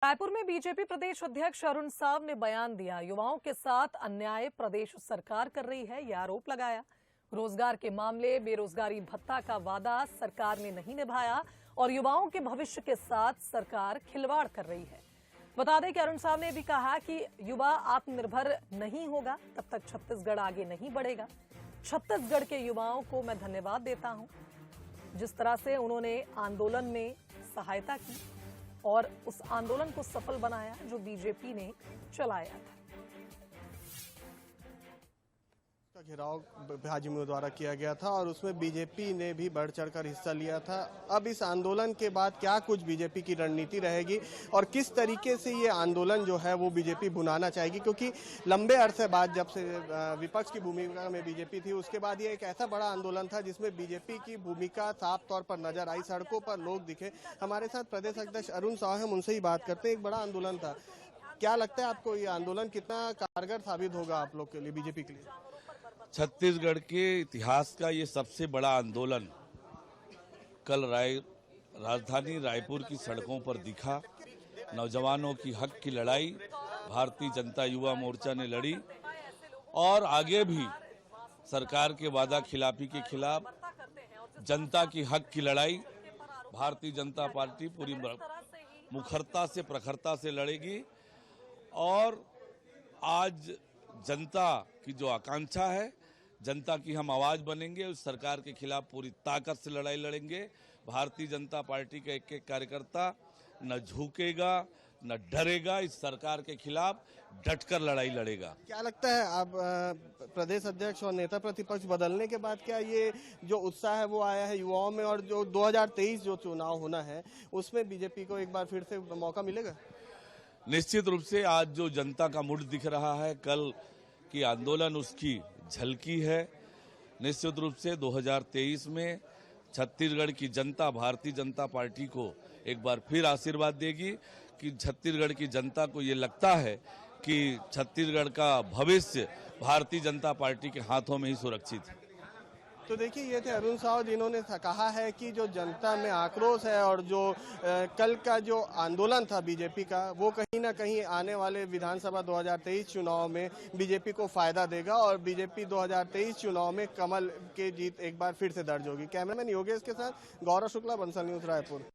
रायपुर में बीजेपी प्रदेश अध्यक्ष अरुण साव ने बयान दिया। युवाओं के साथ अन्याय प्रदेश सरकार कर रही है, यह आरोप लगाया। रोजगार के मामले, बेरोजगारी भत्ता का वादा सरकार ने नहीं निभाया और युवाओं के भविष्य के साथ सरकार खिलवाड़ कर रही है। बता दें कि अरुण साव ने भी कहा कि युवा आत्मनिर्भर नहीं होगा तब तक छत्तीसगढ़ आगे नहीं बढ़ेगा। छत्तीसगढ़ के युवाओं को मैं धन्यवाद देता हूं, जिस तरह से उन्होंने आंदोलन में सहायता की और उस आंदोलन को सफल बनाया जो बीजेपी ने चलाया था। घेराव भाजपा द्वारा किया गया था और उसमें बीजेपी ने भी बढ़ चढ़कर हिस्सा लिया था। अब इस आंदोलन के बाद क्या कुछ बीजेपी की रणनीति रहेगी और किस तरीके से ये आंदोलन जो है वो बीजेपी भुनाना चाहेगी, क्योंकि लंबे अरसे बाद जब से विपक्ष की भूमिका में बीजेपी थी उसके बाद ये एक ऐसा बड़ा आंदोलन था जिसमें बीजेपी की भूमिका साफ तौर पर नजर आई, सड़कों पर लोग दिखे। हमारे साथ प्रदेश अध्यक्ष अरुण साव हैं, उनसे ही बात करते हैं। एक बड़ा आंदोलन था, क्या लगता है आपको ये आंदोलन कितना कारगर साबित होगा आप लोग के लिए, बीजेपी के लिए? छत्तीसगढ़ के इतिहास का ये सबसे बड़ा आंदोलन कल राजधानी रायपुर की सड़कों पर दिखा। नौजवानों की हक की लड़ाई भारतीय जनता युवा मोर्चा ने लड़ी और आगे भी सरकार के वादा खिलाफी के खिलाफ जनता की हक की लड़ाई भारतीय जनता पार्टी पूरी मुखरता से प्रखरता से लड़ेगी। और आज जनता की जो आकांक्षा है, जनता की हम आवाज बनेंगे, उस सरकार के खिलाफ पूरी ताकत से लड़ाई लड़ेंगे। भारतीय जनता पार्टी का एक एक कार्यकर्ता न झुकेगा न डरेगा, इस सरकार के खिलाफ डटकर लड़ाई लड़ेगा। क्या लगता है आप प्रदेश अध्यक्ष और नेता प्रतिपक्ष बदलने के बाद क्या ये जो उत्साह है वो आया है युवाओं में, और जो 2023 जो चुनाव होना है उसमें बीजेपी को एक बार फिर से मौका मिलेगा? निश्चित रूप से आज जो जनता का मूड दिख रहा है, कल की आंदोलन उसकी झलकी है। निश्चित रूप से 2023 में छत्तीसगढ़ की जनता भारतीय जनता पार्टी को एक बार फिर आशीर्वाद देगी कि छत्तीसगढ़ की जनता को ये लगता है कि छत्तीसगढ़ का भविष्य भारतीय जनता पार्टी के हाथों में ही सुरक्षित है। तो देखिए, ये थे अरुण साव जिन्होंने कहा है कि जो जनता में आक्रोश है और जो कल का जो आंदोलन था बीजेपी का, वो कहीं ना कहीं आने वाले विधानसभा 2023 चुनाव में बीजेपी को फायदा देगा और बीजेपी 2023 चुनाव में कमल की जीत एक बार फिर से दर्ज होगी। कैमरामैन योगेश के साथ गौरव शुक्ला, बंसल न्यूज, रायपुर।